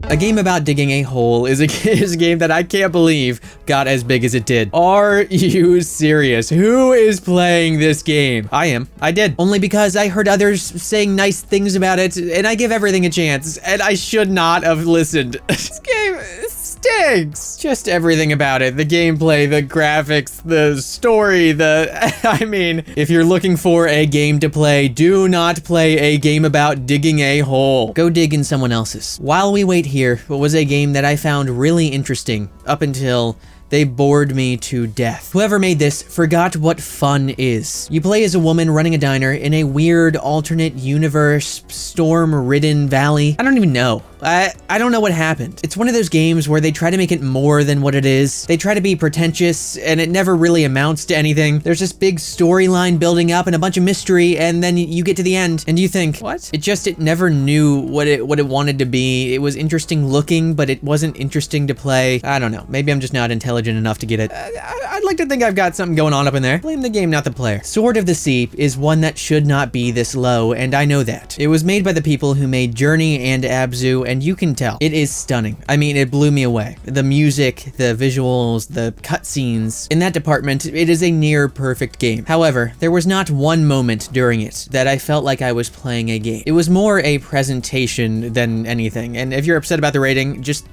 A game about digging a hole is a game that I can't believe got as big as it did. Are you serious? Who is playing this game? I am. I did. Only because I heard others saying nice things about it, and I give everything a chance, and I should not have listened. This game stinks. Just everything about it. The gameplay, the graphics, the story, I mean, if you're looking for a game to play, do not play a game about digging a hole. Go dig in someone else's. While we wait here, what was a game that I found really interesting up until they bored me to death. Whoever made this forgot what fun is. You play as a woman running a diner in a weird alternate universe, storm-ridden valley. I don't even know. I don't know what happened. It's one of those games where they try to make it more than what it is. They try to be pretentious, and it never really amounts to anything. There's this big storyline building up and a bunch of mystery, and then you get to the end, and you think, what? It never knew what it wanted to be. It was interesting looking, but it wasn't interesting to play. I don't know. Maybe I'm just not intelligent enough to get it. I'd like to think I've got something going on up in there. Blame the game, not the player. Sword of the Sea is one that should not be this low, and I know that. It was made by the people who made Journey and Abzu, and you can tell. It is stunning. I mean, it blew me away. The music, the visuals, the cutscenes. In that department, it is a near perfect game. However, there was not one moment during it that I felt like I was playing a game. It was more a presentation than anything, and if you're upset about the rating, just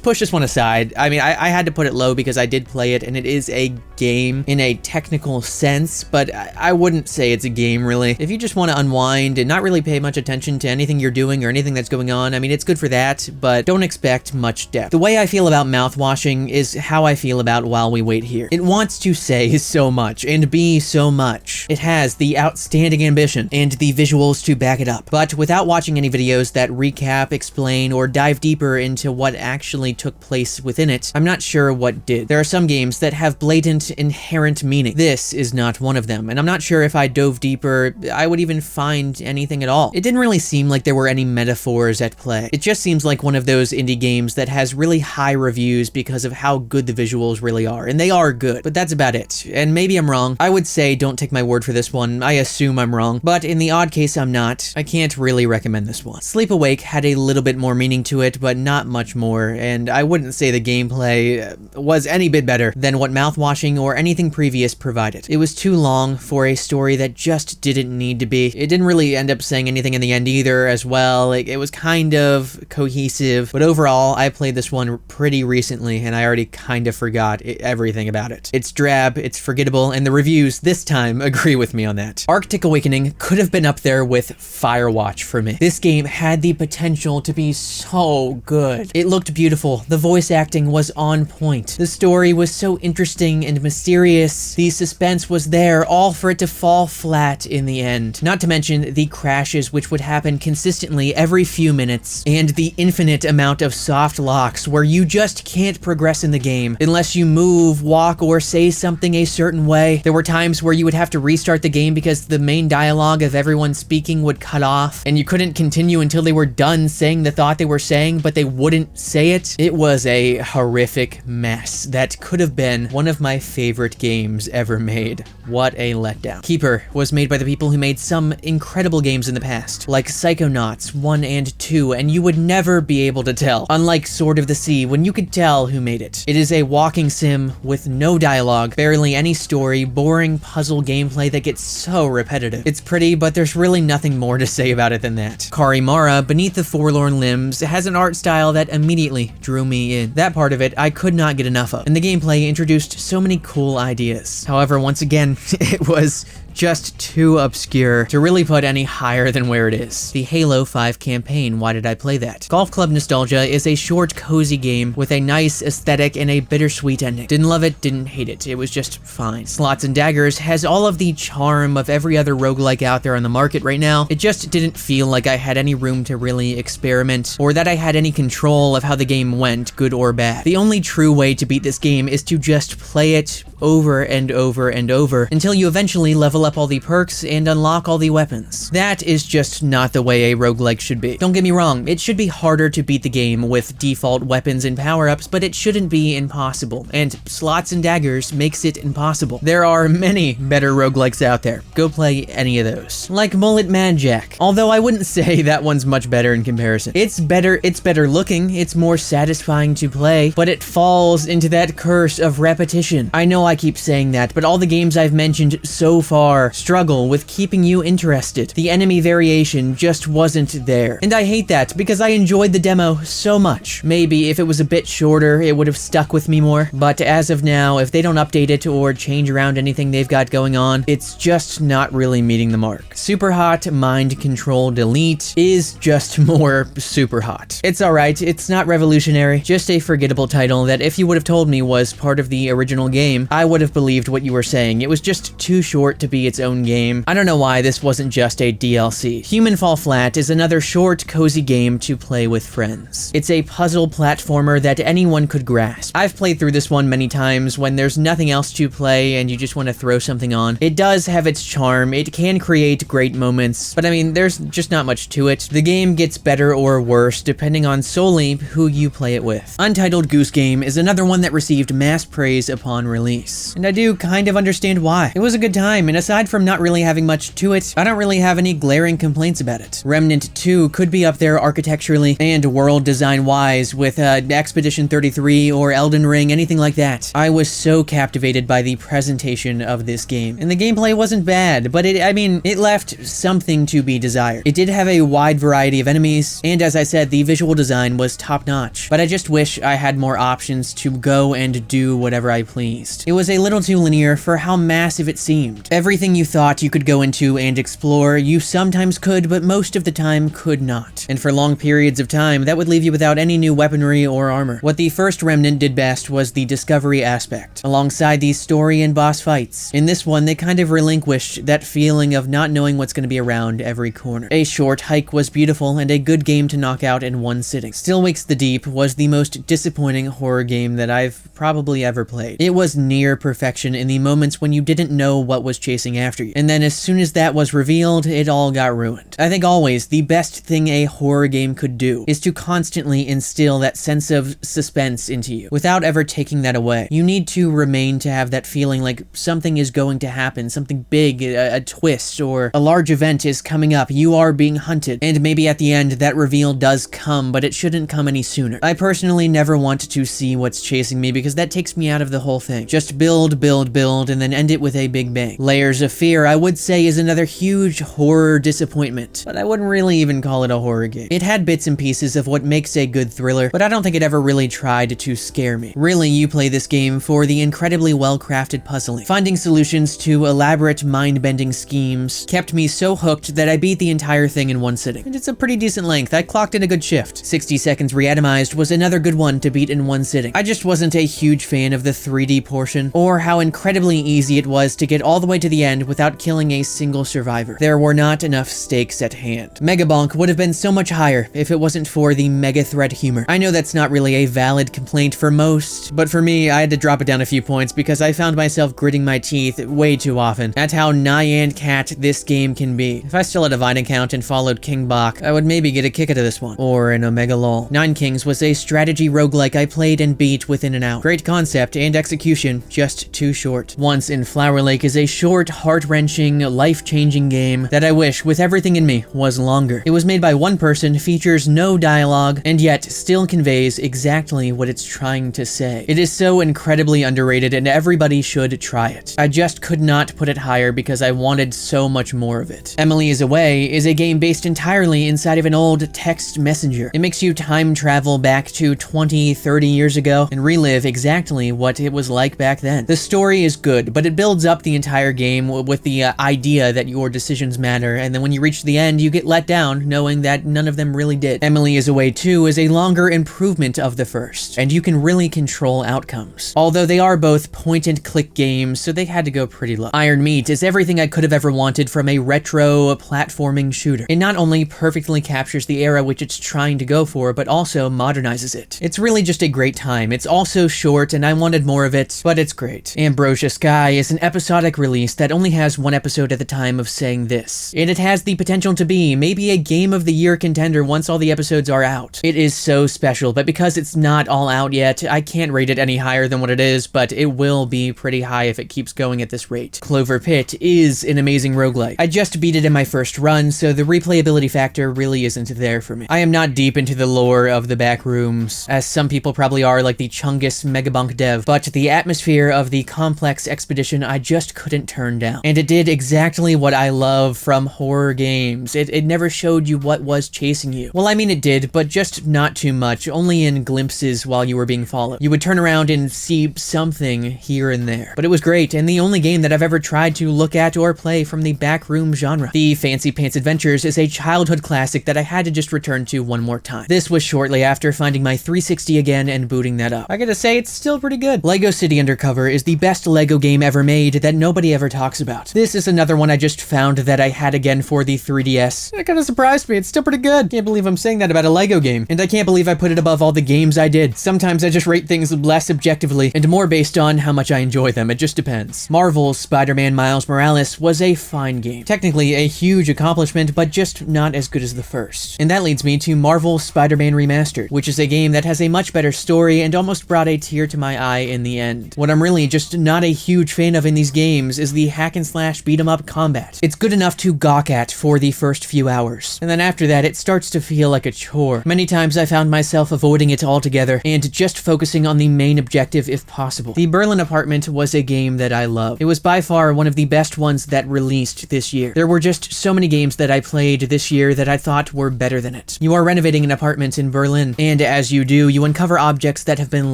push this one aside. I mean, I had to put it low because I did play it, and it is a game in a technical sense, but I wouldn't say it's a game, really. If you just want to unwind and not really pay much attention to anything you're doing or anything that's going on, I mean, it's good for that, but don't expect much depth. The way I feel about Mouthwashing is how I feel about While We Wait Here. It wants to say so much and be so much. It has the outstanding ambition and the visuals to back it up, but without watching any videos that recap, explain, or dive deeper into what actually took place within it, I'm not sure what did. There are some games that have blatant, inherent meaning. This is not one of them, and I'm not sure if I dove deeper, I would even find anything at all. It didn't really seem like there were any metaphors at play. It just seems like one of those indie games that has really high reviews because of how good the visuals really are, and they are good, but that's about it. And maybe I'm wrong. I would say don't take my word for this one. I assume I'm wrong, but in the odd case I'm not, I can't really recommend this one. Sleep Awake had a little bit more meaning to it, but not much more, and I wouldn't say the gameplay was any bit better than what Mouthwashing or anything previous provided. It was too long for a story that just didn't need to be. It didn't really end up saying anything in the end either as well. It was kind of cohesive, but overall, I played this one pretty recently and I already kind of forgot everything about it. It's drab, it's forgettable, and the reviews this time agree with me on that. Arctic Awakening could have been up there with Firewatch for me. This game had the potential to be so good. It looked beautiful, the voice acting was on point, the story was so interesting and mysterious, the suspense was there, all for it to fall flat in the end. Not to mention the crashes which would happen consistently every few minutes, and the infinite amount of soft locks where you just can't progress in the game unless you move, walk, or say something a certain way. There were times where you would have to restart the game because the main dialogue of everyone speaking would cut off, and you couldn't continue until they were done saying the thought they were saying, but they wouldn't say it. It was a horrific mess that could have been one of my favorite games ever made. What a letdown. Keeper was made by the people who made some incredible games in the past, like Psychonauts 1 and 2, and you would never be able to tell, unlike Sword of the Sea, when you could tell who made it. It is a walking sim with no dialogue, barely any story, boring puzzle gameplay that gets so repetitive. It's pretty, but there's really nothing more to say about it than that. CARIMARA, Beneath the Forlorn Limbs, has an art style that immediately drew me in. That part of it I could not get enough of, and the gameplay introduced so many cool ideas. However, once again, it was just too obscure to really put any higher than where it is. The Halo 5 campaign, why did I play that? Golf Club Nostalgia is a short, cozy game with a nice aesthetic and a bittersweet ending. Didn't love it, didn't hate it. It was just fine. Slots and Daggers has all of the charm of every other roguelike out there on the market right now. It just didn't feel like I had any room to really experiment, or that I had any control of how the game went, good or bad. The only true way to beat this game is to just play it over and over and over until you eventually level up all the perks and unlock all the weapons. That is just not the way a roguelike should be. Don't get me wrong, it should be harder to beat the game with default weapons and power-ups, but it shouldn't be impossible, and slots and daggers makes it impossible. There are many better roguelikes out there. Go play any of those. Like Mullet MadJack, although I wouldn't say that one's much better in comparison. It's better looking, it's more satisfying to play, but it falls into that curse of repetition. I know I keep saying that, but all the games I've mentioned so far struggle with keeping you interested. The enemy variation just wasn't there. And I hate that because I enjoyed the demo so much. Maybe if it was a bit shorter, it would have stuck with me more, but as of now, if they don't update it or change around anything they've got going on, it's just not really meeting the mark. SUPERHOT Mind Control Delete is just more SUPERHOT. It's alright, it's not revolutionary, just a forgettable title that if you would have told me was part of the original game, I would have believed what you were saying. It was just too short to be its own game. I don't know why this wasn't just a DLC. Human Fall Flat is another short, cozy game to play with friends. It's a puzzle platformer that anyone could grasp. I've played through this one many times when there's nothing else to play and you just want to throw something on. It does have its charm, it can create great moments, but I mean, there's just not much to it. The game gets better or worse depending on solely who you play it with. Untitled Goose Game is another one that received mass praise upon release, and I do kind of understand why. It was a good time, and aside from not really having much to it, I don't really have any glaring complaints about it. Remnant II could be up there architecturally and world design wise with Expedition 33 or Elden Ring, anything like that. I was so captivated by the presentation of this game, and the gameplay wasn't bad, but it left something to be desired. It did have a wide variety of enemies, and as I said, the visual design was top-notch, but I just wish I had more options to go and do whatever I pleased. It was a little too linear for how massive it seemed. Everything you thought you could go into and explore, you sometimes could, but most of the time could not. And for long periods of time, that would leave you without any new weaponry or armor. What the first Remnant did best was the discovery aspect, alongside the story and boss fights. In this one, they kind of relinquished that feeling of not knowing what's going to be around every corner. A short hike was beautiful and a good game to knock out in one sitting. Still Wakes the Deep was the most disappointing horror game that I've probably ever played. It was near perfection in the moments when you didn't know what was chasing after you, and then as soon as that was revealed, it all got ruined. I think always the best thing a horror game could do is to constantly instill that sense of suspense into you without ever taking that away. You need to remain to have that feeling like something is going to happen, something big, a twist, or a large event is coming up, you are being hunted, and maybe at the end that reveal does come, but it shouldn't come any sooner. I personally never want to see what's chasing me because that takes me out of the whole thing. Just build, build, build, and then end it with a big bang. Layers of Fear, I would say, is another huge horror disappointment, but I wouldn't really even call it a horror game. It had bits and pieces of what makes a good thriller, but I don't think it ever really tried to scare me. Really, you play this game for the incredibly well-crafted puzzling. Finding solutions to elaborate mind-bending schemes kept me so hooked that I beat the entire thing in one sitting. And it's a pretty decent length. I clocked in a good shift. 60 Seconds Reatomized was another good one to beat in one sitting. I just wasn't a huge fan of the 3D portion, or how incredibly easy it was to get all the way to the end without killing a single survivor. There were not enough stakes at hand. Megabonk would have been so much higher if it wasn't for the mega threat humor. I know that's not really a valid complaint for most, but for me, I had to drop it down a few points because I found myself gritting my teeth way too often at how Nyan Cat this game can be. If I still had a Vine account and followed King Bach, I would maybe get a kick out of this one. Or an Omega lol. Nine Kings was a strategy roguelike I played and beat within an hour. Great concept and execution, just too short. Once in Flowerlake is a short, heart-wrenching, life-changing game that I wish, with everything in me, was longer. It was made by one person, features no dialogue, and yet still conveys exactly what it's trying to say. It is so incredibly underrated and everybody should try it. I just could not put it higher because I wanted so much more of it. Emily is Away is a game based entirely inside of an old text messenger. It makes you time travel back to 20, 30 years ago and relive exactly what it was like back then. The story is good, but it builds up the entire game with the idea that your decisions matter, and then when you reach the end, you get let down knowing that none of them really did. Emily is Away 2 is a longer improvement of the first, and you can really control outcomes. Although they are both point-and-click games, so they had to go pretty low. Iron Meat is everything I could have ever wanted from a retro platforming shooter. It not only perfectly captures the era which it's trying to go for, but also modernizes it. It's really just a great time. It's also short, and I wanted more of it, but it's great. Ambrosia Sky is an episodic release that only has one episode at the time of saying this, and it has the potential to be maybe a Game of the Year contender once all the episodes are out. It is so special, but because it's not all out yet, I can't rate it any higher than what it is, but it will be pretty high if it keeps going at this rate. CloverPit is an amazing roguelike. I just beat it in my first run, so the replayability factor really isn't there for me. I am not deep into the lore of the back rooms, as some people probably are, like the Chungus Megabonk dev, but the atmosphere of the complex expedition I just couldn't turn down. And it did exactly what I love from horror games. It never showed you what was chasing you. Well, I mean it did, but just not too much, only in glimpses while you were being followed. You would turn around and see something here and there. But it was great, and the only game that I've ever tried to look at or play from the backroom genre. The Fancy Pants Adventures is a childhood classic that I had to just return to one more time. This was shortly after finding my 360 again and booting that up. I gotta say, it's still pretty good. Lego City Undercover is the best Lego game ever made that nobody ever talks about. This is another one I just found that I had again for the 3DS. It kinda surprised me, it's still pretty good. Can't believe I'm saying that about a Lego game, and I can't believe I put it above all the games I did. Sometimes I just rate things less objectively, and more based on how much I enjoy them, it just depends. Marvel's Spider-Man Miles Morales was a fine game. Technically a huge accomplishment, but just not as good as the first. And that leads me to Marvel's Spider-Man Remastered, which is a game that has a much better story and almost brought a tear to my eye in the end. What I'm really just not a huge fan of in these games is the hack and slash beat 'em up combat. It's good enough to gawk at for the first few hours, and then after that it starts to feel like a chore. Many times I found myself avoiding it altogether and just focusing on the main objective if possible. The Berlin Apartment was a game that I loved. It was by far one of the best ones that released this year. There were just so many games that I played this year that I thought were better than it. You are renovating an apartment in Berlin, and as you do, you uncover objects that have been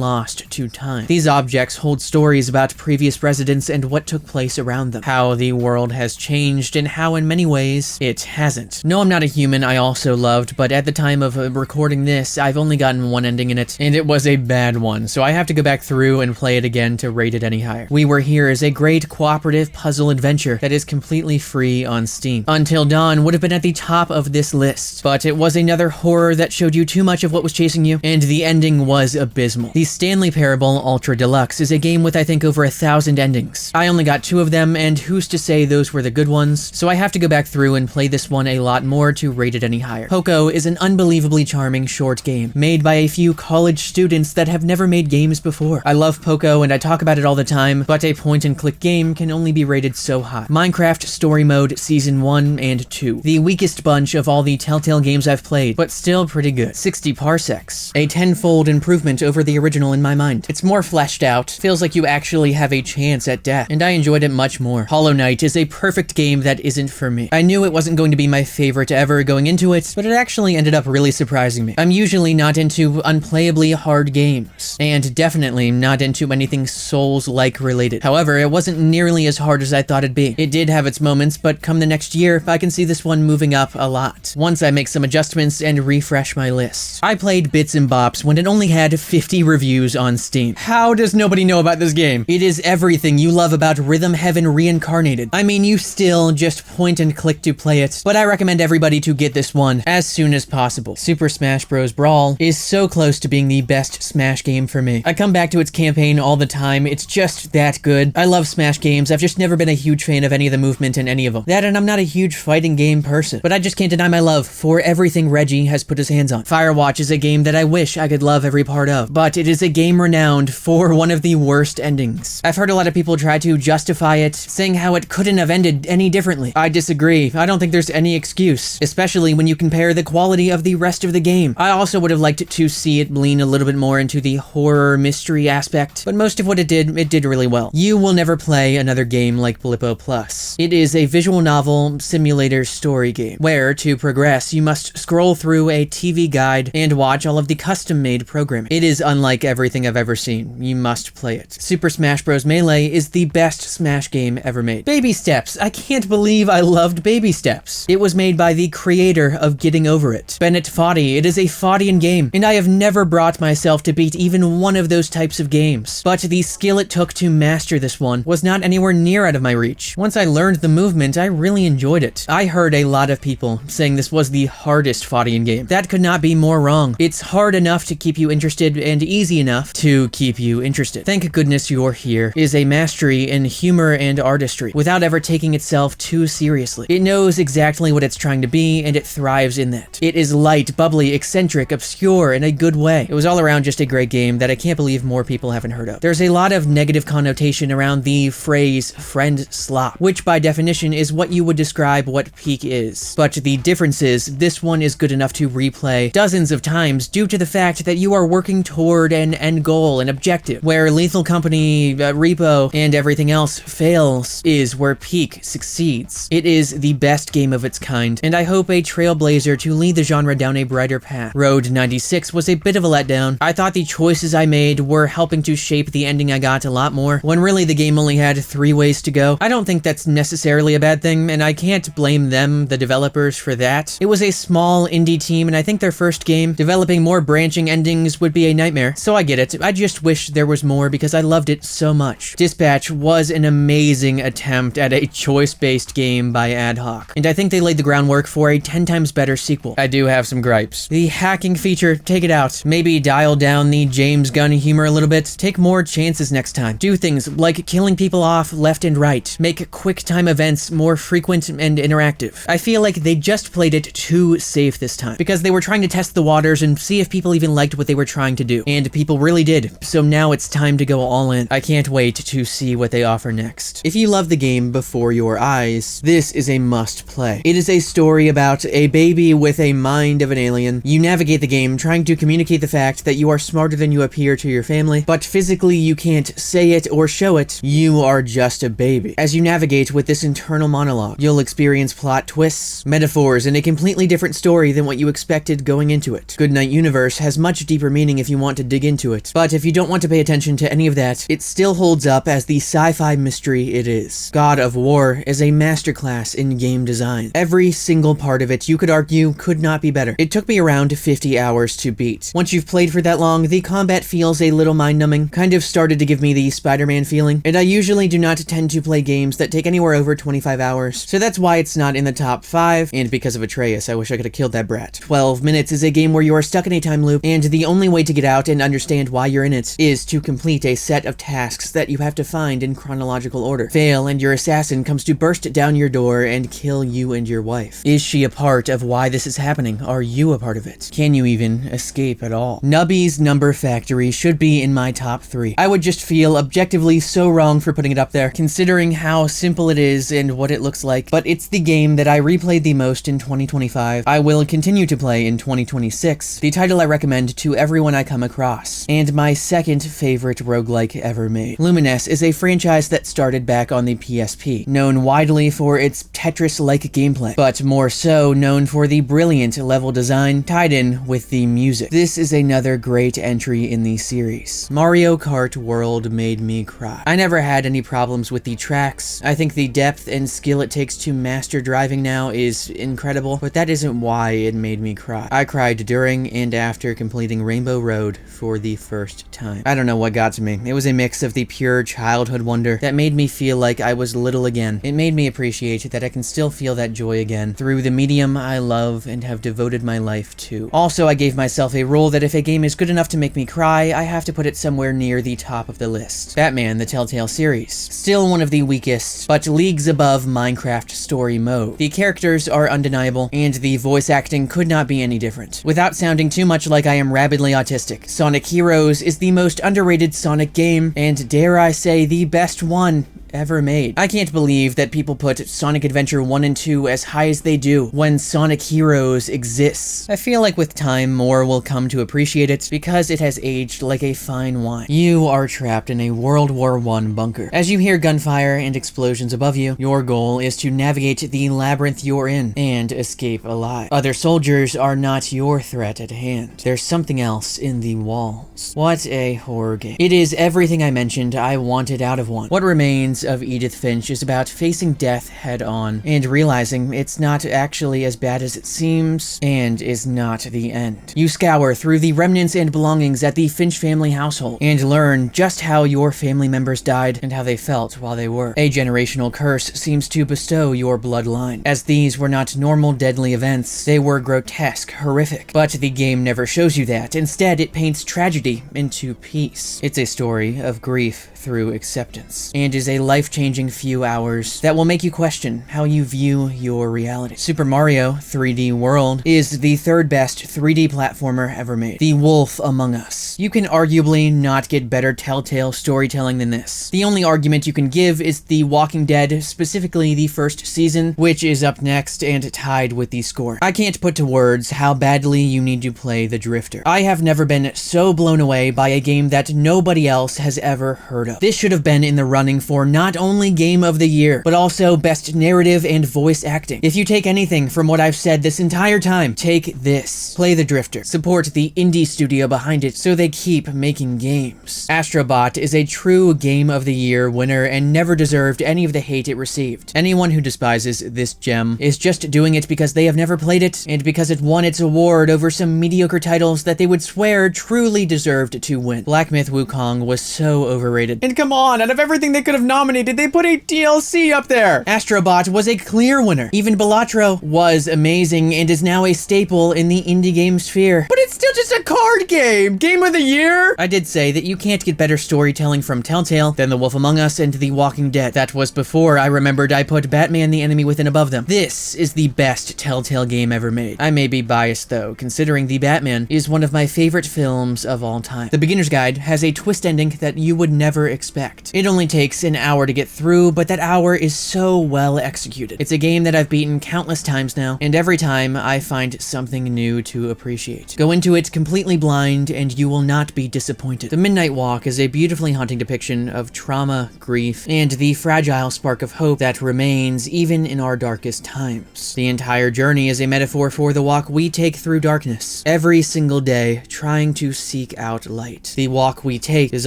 lost to time. These objects hold stories about previous residents and what took place around them, how the world has changed and how in many ways it hasn't. No, I'm Not a Human I also loved, but at the time of recording this, I've only gotten one ending in it, and it was a bad one, so I have to go back through and play it again to rate it any higher. We Were Here is a great cooperative puzzle adventure that is completely free on Steam. Until Dawn would have been at the top of this list, but it was another horror that showed you too much of what was chasing you, and the ending was abysmal. The Stanley Parable Ultra Deluxe is a game with I think over 1,000 endings. I only got 2 of them, and who's to say those were the good ones, so I have to go back through and play this one a lot more to rate it any higher. Poco is an unbelievably charming short game, made by a few college students that have never made games before. I love Poco and I talk about it all the time, but a point-and-click game can only be rated so high. Minecraft Story Mode Season 1 and 2. The weakest bunch of all the Telltale games I've played, but still pretty good. 60 Parsecs. A 10-fold improvement over the original in my mind. It's more fleshed out, feels like you actually have a chance at death, and I enjoyed it much more. Hollow Knight is a perfect game that isn't for me. I knew it wasn't going to be my favorite ever going into it, but it actually ended up really surprising me. I'm usually not into unplayably hard games, and definitely not into anything Souls-like related. However, it wasn't nearly as hard as I thought it'd be. It did have its moments, but come the next year, I can see this one moving up a lot, once I make some adjustments and refresh my list. I played Bits and Bops when it only had 50 reviews on Steam. How does nobody know about this game? It is everything you love about Rhythm Heaven Reincarnated. I mean, you still just point and click to play it, but I recommend everybody to get this one as soon as possible. Super Smash Bros. Brawl is so close to being the best Smash game for me. I come back to its campaign all the time, it's just that good. I love Smash games, I've just never been a huge fan of any of the movement in any of them. That and I'm not a huge fighting game person, but I just can't deny my love for everything Reggie has put his hands on. Firewatch is a game that I wish I could love every part of, but it is a game renowned for one of the worst endings. I've heard a lot of people try to justify it, saying how it couldn't have ended any differently. I disagree. I don't think there's any excuse, especially when you compare the quality of the rest of the game. I also would have liked to see it lean a little bit more into the horror mystery aspect, but most of what it did really well. You will never play another game like Blippo Plus. It is a visual novel simulator story game, where to progress you must scroll through a TV guide and watch all of the custom-made programming. It is unlike everything I've ever seen. You must play it. Super Smash Bros. Melee is the best Smash game ever made. Baby Steps. I can't believe I loved Baby Steps. It was made by the creator of Getting Over It, Bennett Foddy. It is a Foddian game, and I have never brought myself to beat even one of those types of games, but the skill it took to master this one was not anywhere near out of my reach. Once I learned the movement, I really enjoyed it. I heard a lot of people saying this was the hardest Foddian game. That could not be more wrong. It's hard enough to keep you interested and easy enough to keep you interested. Thank goodness you're here is a mastery in humor and artistry, without ever taking itself too seriously. It knows exactly what it's trying to be, and it thrives in that. It is light, bubbly, eccentric, obscure in a good way. It was all around just a great game that I can't believe more people haven't heard of. There's a lot of negative connotation around the phrase friend slop, which by definition is what you would describe what Peak is. But the difference is, this one is good enough to replay dozens of times due to the fact that you are working toward an end goal, an objective. Where Lethal Company, Repo, and everything else fails is where Peak succeeds. It is the best game of its kind, and I hope a trailblazer to lead the genre down a brighter path. Road 96 was a bit of a letdown. I thought the choices I made were helping to shape the ending I got a lot more, when really the game only had 3 ways to go. I don't think that's necessarily a bad thing, and I can't blame them, the developers, for that. It was a small indie team, and I think their first game, developing more branching endings would be a nightmare, so I get it. I just wish there was more because I loved it so much. Dispatch was an amazing attempt at a choice-based game by Ad Hoc, and I think they laid the groundwork for a 10 times better sequel. I do have some gripes. The hacking feature, take it out. Maybe dial down the James Gunn humor a little bit. Take more chances next time. Do things like killing people off left and right. Make quick time events more frequent and interactive. I feel like they just played it too safe this time, because they were trying to test the waters and see if people even liked what they were trying to do. And people really did, so now it's time to go all in. I can't wait to see what they offer next. If you love the game before your eyes, this is a must play. It is a story about a baby with a mind of an alien. You navigate the game trying to communicate the fact that you are smarter than you appear to your family, but physically you can't say it or show it. You are just a baby. As you navigate with this internal monologue, you'll experience plot twists, metaphors, and a completely different story than what you expected going into it. Goodnight Universe has much deeper meaning if you want to dig into it, but if you don't want to pay attention to any of that, it still holds up as the sci-fi mystery it is. God of War is a masterclass in game design. Every single part of it, you could argue, could not be better. It took me around 50 hours to beat. Once you've played for that long, the combat feels a little mind-numbing, kind of started to give me the Spider-Man feeling, and I usually do not tend to play games that take anywhere over 25 hours, so that's why it's not in the top 5, and because of Atreus, I wish I could have killed that brat. 12 minutes is a game where you are stuck in a time loop, and the only way to get out and understand why you're in it is to complete a set of tasks that you have to find in chronological order. Fail, and your assassin comes to burst down your door and kill you and your wife. Is she a part of why this is happening? Are you a part of it? Can you even escape at all? Nubby's Number Factory should be in my top 3. I would just feel objectively so wrong for putting it up there, considering how simple it is and what it looks like, but it's the game that I replayed the most in 2025. I will continue to play in 2026, the title I recommend to everyone I come across, and my second favorite roguelike ever made. Lumines is a franchise that started back on the PSP, known widely for its Tetris-like gameplay, but more so known for the brilliant level design tied in with the music. This is another great entry in the series. Mario Kart World made me cry. I never had any problems with the tracks. I think the depth and skill it takes to master driving now is incredible, but that isn't why it made me cry. I cried during and after completing Rainbow Road for the first time. I don't know what got to me. It was a mix of the pure childhood wonder that made me feel like I was little again. It made me appreciate that I can still feel that joy again through the medium I love and have devoted my life to. Also, I gave myself a rule that if a game is good enough to make me cry, I have to put it somewhere near the top of the list. Batman, the Telltale series. Still one of the weakest, but leagues above Minecraft story mode. The characters are undeniable, and the voice acting could not be any different. Without sounding too much like I am rabidly autistic, Sonic Heroes is the most underrated Sonic game, and dare I say, the best one ever made. I can't believe that people put Sonic Adventure 1 and 2 as high as they do when Sonic Heroes exists. I feel like with time more will come to appreciate it because it has aged like a fine wine. You are trapped in a World War I bunker. As you hear gunfire and explosions above you, your goal is to navigate the labyrinth you're in and escape alive. Other soldiers are not your threat at hand. There's something else in the walls. What a horror game. It is everything I mentioned I wanted out of one. What remains Daggers of Edith Finch is about facing death head on and realizing it's not actually as bad as it seems and is not the end. You scour through the remnants and belongings at the Finch family household and learn just how your family members died and how they felt while they were. A generational curse seems to bestow your bloodline. As these were not normal deadly events, they were grotesque, horrific. But the game never shows you that. Instead, it paints tragedy into peace. It's a story of grief through acceptance, and is a life-changing few hours that will make you question how you view your reality. Super Mario 3D World is the third best 3D platformer ever made. The Wolf Among Us. You can arguably not get better Telltale storytelling than this. The only argument you can give is The Walking Dead, specifically the first season, which is up next and tied with the score. I can't put to words how badly you need to play The Drifter. I have never been so blown away by a game that nobody else has ever heard of. This should have been in the running for not only Game of the Year, but also Best Narrative and Voice Acting. If you take anything from what I've said this entire time, take this. Play The Drifter. Support the indie studio behind it so they keep making games. Astro Bot is a true Game of the Year winner and never deserved any of the hate it received. Anyone who despises this gem is just doing it because they have never played it and because it won its award over some mediocre titles that they would swear truly deserved to win. Black Myth Wukong was so overrated. And come on, out of everything they could have nominated, they put a DLC up there! Astro Bot was a clear winner. Even Balatro was amazing and is now a staple in the indie game sphere. But it's still just a card game! Game of the Year? I did say that you can't get better storytelling from Telltale than The Wolf Among Us and The Walking Dead. That was before I remembered I put Batman the Enemy Within above them. This is the best Telltale game ever made. I may be biased though, considering The Batman is one of my favorite films of all time. The Beginner's Guide has a twist ending that you would never expect. It only takes an hour to get through, but that hour is so well executed. It's a game that I've beaten countless times now, and every time I find something new to appreciate. Go into it completely blind, and you will not be disappointed. The Midnight Walk is a beautifully haunting depiction of trauma, grief, and the fragile spark of hope that remains even in our darkest times. The entire journey is a metaphor for the walk we take through darkness, every single day, trying to seek out light. The walk we take is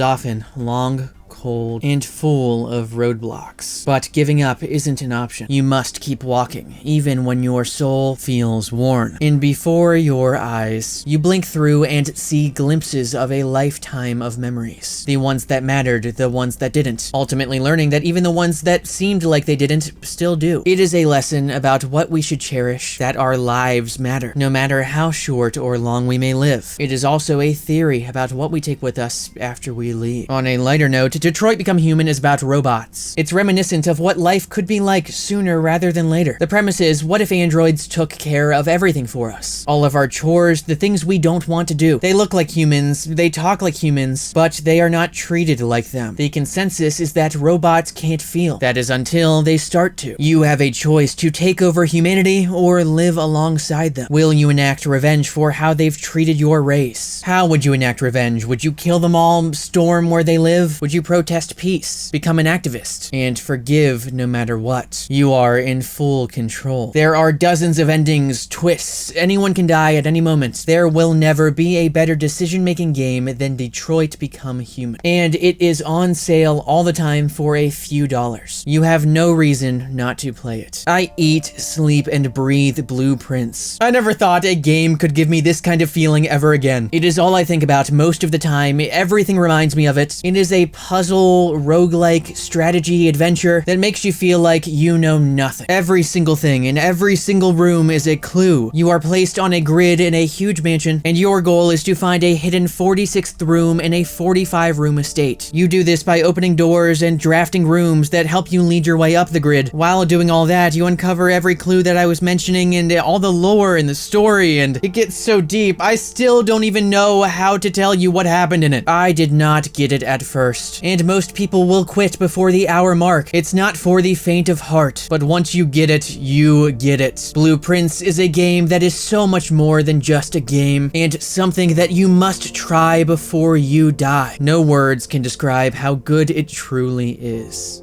often long, cold, and full of roadblocks. But giving up isn't an option. You must keep walking, even when your soul feels worn. And before your eyes, you blink through and see glimpses of a lifetime of memories. The ones that mattered, the ones that didn't. Ultimately learning that even the ones that seemed like they didn't, still do. It is a lesson about what we should cherish, that our lives matter, no matter how short or long we may live. It is also a theory about what we take with us after we leave. On a lighter note, Detroit Become Human is about robots. It's reminiscent of what life could be like sooner rather than later. The premise is, what if androids took care of everything for us? All of our chores, the things we don't want to do. They look like humans, they talk like humans, but they are not treated like them. The consensus is that robots can't feel. That is until they start to. You have a choice to take over humanity or live alongside them. Will you enact revenge for how they've treated your race? How would you enact revenge? Would you kill them all, storm where they live? Would you protest peace, become an activist, and forgive no matter what? You are in full control. There are dozens of endings, twists. Anyone can die at any moment. There will never be a better decision-making game than Detroit Become Human. And it is on sale all the time for a few dollars. You have no reason not to play it. I eat, sleep, and breathe blueprints. I never thought a game could give me this kind of feeling ever again. It is all I think about most of the time. Everything reminds me of it. It is a puzzle, roguelike, strategy, adventure that makes you feel like you know nothing. Every single thing in every single room is a clue. You are placed on a grid in a huge mansion, and your goal is to find a hidden 46th room in a 45-room estate. You do this by opening doors and drafting rooms that help you lead your way up the grid. While doing all that, you uncover every clue that I was mentioning and all the lore and the story, and it gets so deep, I still don't even know how to tell you what happened in it. I did not get it at first, and most people will quit before the hour mark. It's not for the faint of heart, but once you get it, you get it. Blueprints is a game that is so much more than just a game, and something that you must try before you die. No words can describe how good it truly is.